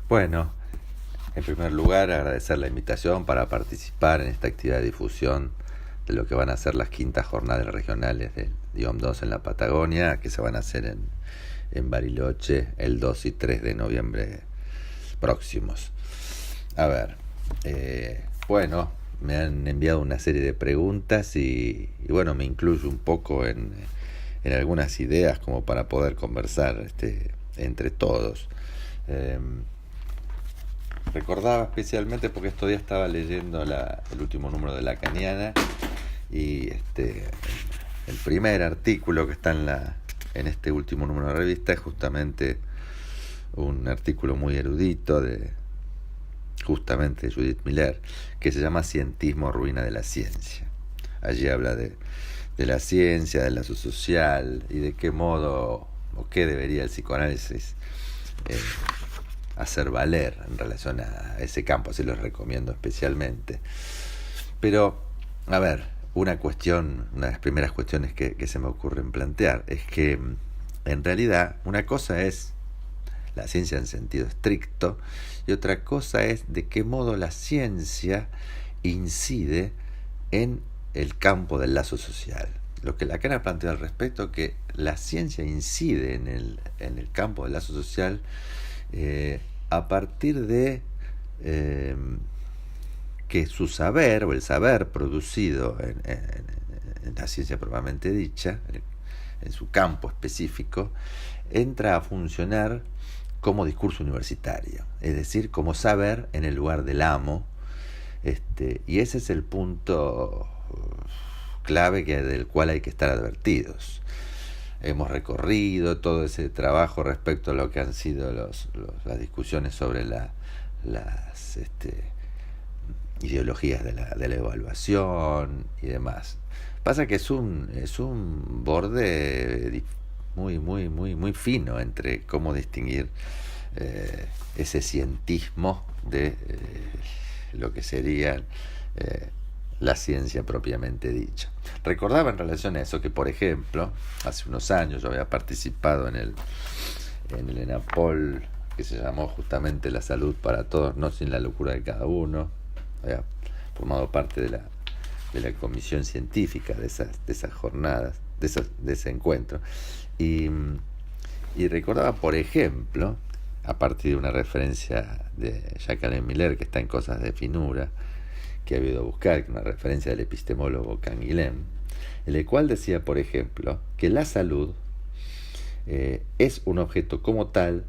Bueno, en primer lugar, agradecer la invitación para participar en esta actividad de difusión de lo que van a ser las quintas jornadas regionales del IOM2 en la Patagonia, que se van a hacer en Bariloche el 2 y 3 de noviembre próximos. A ver, bueno, me han enviado una serie de preguntas y bueno, me incluyo un poco en algunas ideas como para poder conversar entre todos. Eh, Recordaba especialmente porque estos días estaba leyendo el último número de Lacaniana y el primer artículo que está en este último número de la revista es justamente un artículo muy erudito de justamente Judith Miller, que se llama Cientismo, ruina de la ciencia. Allí habla de la ciencia, del lazo social y de qué modo o qué debería el psicoanálisis hacer valer en relación a ese campo. Así los recomiendo especialmente. Pero, a ver, una de las primeras cuestiones que se me ocurren plantear es que en realidad una cosa es la ciencia en sentido estricto y otra cosa es de qué modo la ciencia incide en el campo del lazo social. Lo que Lacan ha planteado al respecto, que la ciencia incide en el campo del lazo social a partir de que su saber o el saber producido en la ciencia propiamente dicha, en su campo específico, entra a funcionar como discurso universitario, es decir, como saber en el lugar del amo, y ese es el punto clave del cual hay que estar advertidos. Hemos recorrido todo ese trabajo respecto a lo que han sido las discusiones sobre las ideologías de la evaluación y demás. Pasa que es un borde muy fino entre cómo distinguir ese cientismo de lo que sería la ciencia propiamente dicha. Recordaba en relación a eso que, por ejemplo, hace unos años yo había participado en el ENAPOL, que se llamó justamente La Salud para Todos, no sin la locura de cada uno. Había formado parte de la comisión científica de esas jornadas, de ese encuentro. Y recordaba, por ejemplo, a partir de una referencia de Jacques-Alain Miller, que está en Cosas de Finura, que ha habido a buscar, una referencia del epistemólogo Canguilhem, en el cual decía, por ejemplo, que la salud es un objeto como tal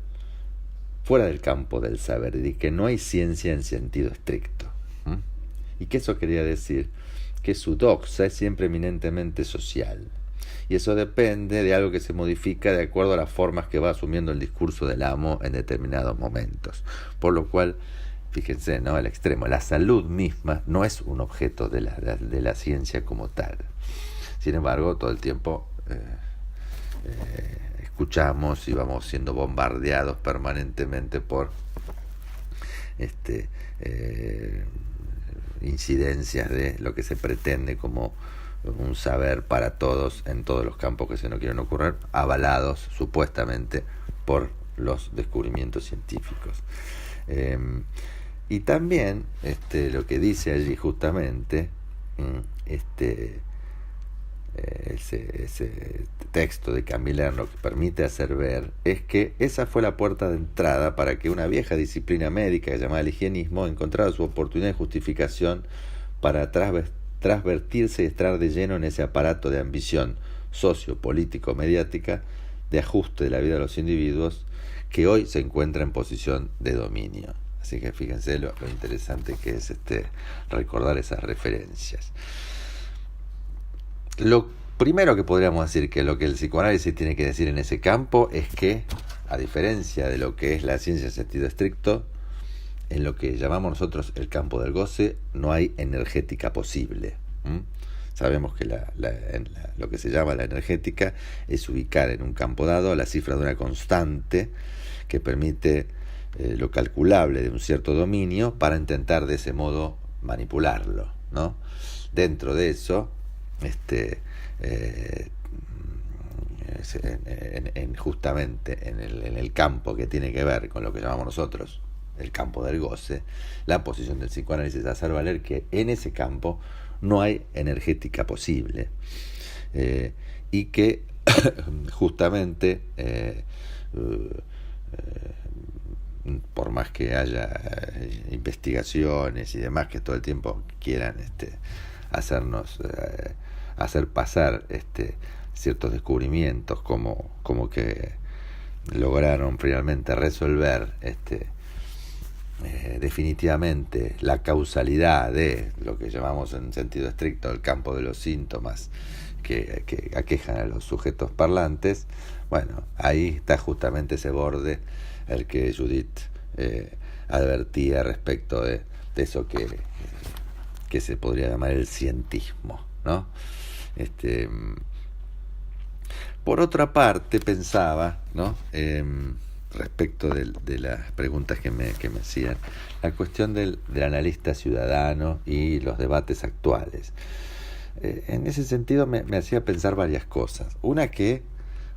fuera del campo del saber, y que no hay ciencia en sentido estricto. Y que eso quería decir que su doxa es siempre eminentemente social. Y eso depende de algo que se modifica de acuerdo a las formas que va asumiendo el discurso del amo en determinados momentos. Por lo cual, fíjense, ¿no?, al extremo, la salud misma no es un objeto de la ciencia como tal. Sin embargo, todo el tiempo escuchamos y vamos siendo bombardeados permanentemente por incidencias de lo que se pretende como un saber para todos en todos los campos que se nos quieren ocurrir, avalados supuestamente por los descubrimientos científicos. Y también lo que dice allí justamente ese texto de Camiller, lo que permite hacer ver es que esa fue la puerta de entrada para que una vieja disciplina médica llamada el higienismo encontrara su oportunidad de justificación para trasvertirse y estar de lleno en ese aparato de ambición socio-político mediática de ajuste de la vida de los individuos que hoy se encuentra en posición de dominio. Así que fíjense lo interesante que es recordar esas referencias. Lo primero que podríamos decir que lo que el psicoanálisis tiene que decir en ese campo es que, a diferencia de lo que es la ciencia en sentido estricto, en lo que llamamos nosotros el campo del goce, no hay energética posible. Sabemos que lo que se llama la energética es ubicar en un campo dado la cifra de una constante que permite lo calculable de un cierto dominio para intentar de ese modo manipularlo, ¿no? Dentro de eso, justamente en el campo que tiene que ver con lo que llamamos nosotros el campo del goce, la posición del psicoanálisis es hacer valer que en ese campo no hay energética posible, y que justamente por más que haya investigaciones y demás que todo el tiempo quieran hacernos hacer pasar ciertos descubrimientos como que lograron finalmente resolver definitivamente la causalidad de lo que llamamos en sentido estricto el campo de los síntomas que aquejan a los sujetos parlantes. Bueno, ahí está justamente ese borde el que Judith advertía respecto de eso que se podría llamar el cientismo, ¿no? Por otra parte, pensaba, ¿no? Respecto de las preguntas que me hacían, la cuestión del analista ciudadano y los debates actuales. En ese sentido me hacía pensar varias cosas. Una que,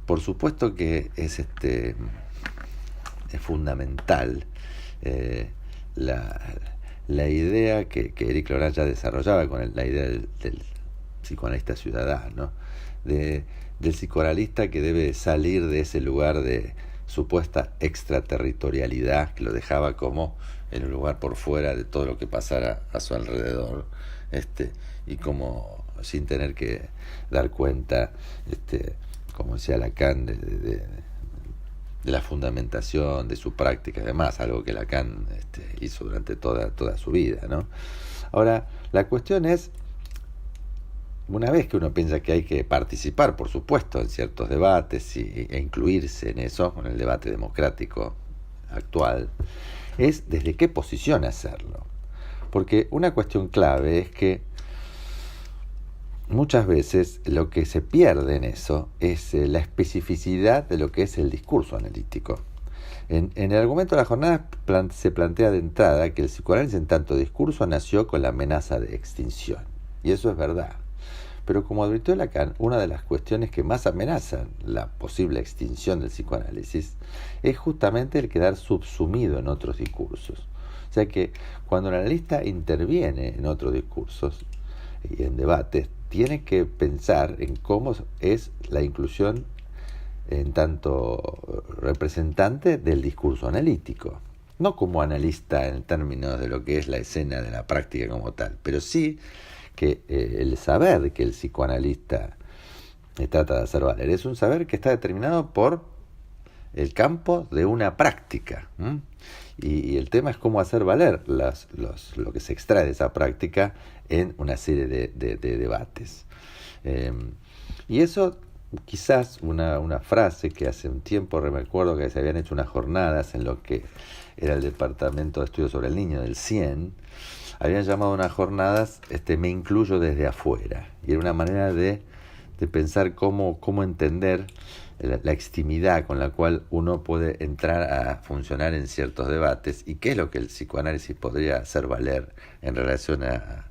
por supuesto que es fundamental, la idea que Eric Lorán ya desarrollaba con la idea del psicoanalista ciudadano, del psicoanalista que debe salir de ese lugar de supuesta extraterritorialidad que lo dejaba como en un lugar por fuera de todo lo que pasara a su alrededor, y como sin tener que dar cuenta, como decía Lacan, de la fundamentación de su práctica y demás, algo que Lacan hizo durante toda su vida, ¿no? Ahora, la cuestión es, una vez que uno piensa que hay que participar, por supuesto, en ciertos debates e incluirse en eso, en el debate democrático actual, es desde qué posición hacerlo. Porque una cuestión clave es que muchas veces lo que se pierde en eso es la especificidad de lo que es el discurso analítico. En el argumento de la jornada se plantea de entrada que el psicoanálisis en tanto discurso nació con la amenaza de extinción. Y eso es verdad. Pero como advirtió Lacan, una de las cuestiones que más amenazan la posible extinción del psicoanálisis es justamente el quedar subsumido en otros discursos. O sea que cuando el analista interviene en otros discursos y en debates, tiene que pensar en cómo es la inclusión en tanto representante del discurso analítico. No como analista en términos de lo que es la escena de la práctica como tal, pero sí que el saber que el psicoanalista trata de hacer valer es un saber que está determinado por el campo de una práctica. Y el tema es cómo hacer valer lo que se extrae de esa práctica en una serie de debates. Y eso, quizás una frase que hace un tiempo me acuerdo que se habían hecho unas jornadas en lo que era el Departamento de Estudios sobre el Niño del CIEN, habían llamado unas jornadas me incluyo desde afuera, y era una manera de pensar cómo entender la extimidad con la cual uno puede entrar a funcionar en ciertos debates y qué es lo que el psicoanálisis podría hacer valer en relación a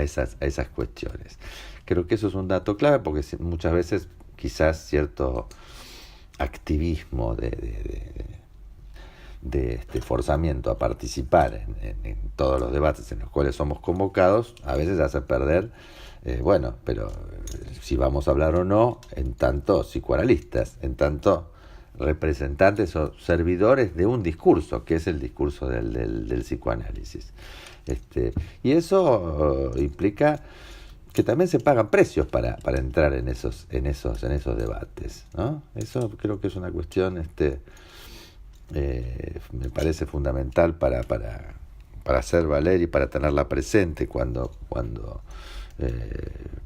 esas cuestiones. Creo que eso es un dato clave porque muchas veces quizás cierto activismo de forzamiento a participar en todos los debates en los cuales somos convocados, a veces hace perder, pero si vamos a hablar o no, en tanto psicoanalistas, en tanto representantes o servidores de un discurso, que es el discurso del psicoanálisis. Y eso implica que también se pagan precios para entrar en esos debates, ¿no? Eso creo que es una cuestión me parece fundamental para hacer valer y para tenerla presente cuando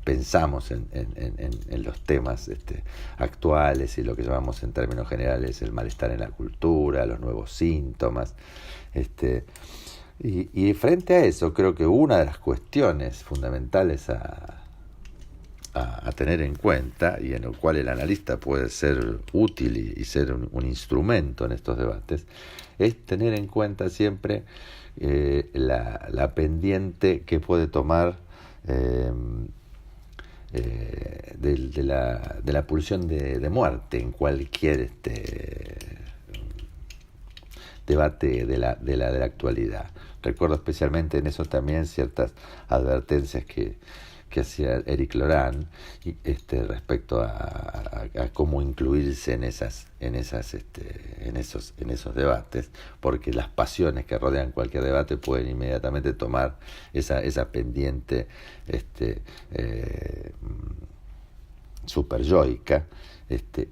pensamos en los temas actuales y lo que llamamos en términos generales el malestar en la cultura, los nuevos síntomas. Y frente a eso, creo que una de las cuestiones fundamentales a tener en cuenta, y en el cual el analista puede ser útil y ser un instrumento en estos debates, es tener en cuenta siempre la pendiente que puede tomar de la pulsión de muerte en cualquier debate de la actualidad. Recuerdo especialmente en eso también ciertas advertencias que hacía Eric Lorán respecto a cómo incluirse en esos debates, porque las pasiones que rodean cualquier debate pueden inmediatamente tomar esa pendiente superyoica,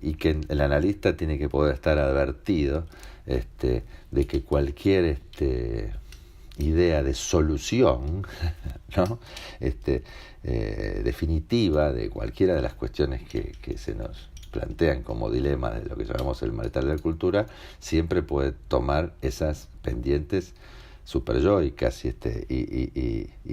y que el analista tiene que poder estar advertido de que cualquier idea de solución, ¿no? Definitiva de cualquiera de las cuestiones que se nos plantean como dilemas de lo que llamamos el malestar de la cultura, siempre puede tomar esas pendientes superyoicas y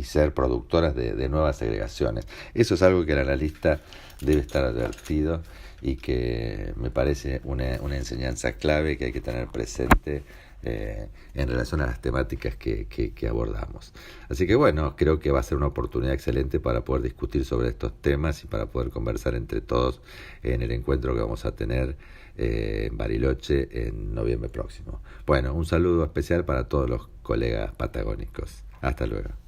ser productoras de nuevas segregaciones. Eso es algo que el analista debe estar advertido y que me parece una enseñanza clave que hay que tener presente en relación a las temáticas que abordamos. Así que bueno, creo que va a ser una oportunidad excelente para poder discutir sobre estos temas y para poder conversar entre todos en el encuentro que vamos a tener en Bariloche en noviembre próximo. Bueno, un saludo especial para todos los colegas patagónicos. Hasta luego.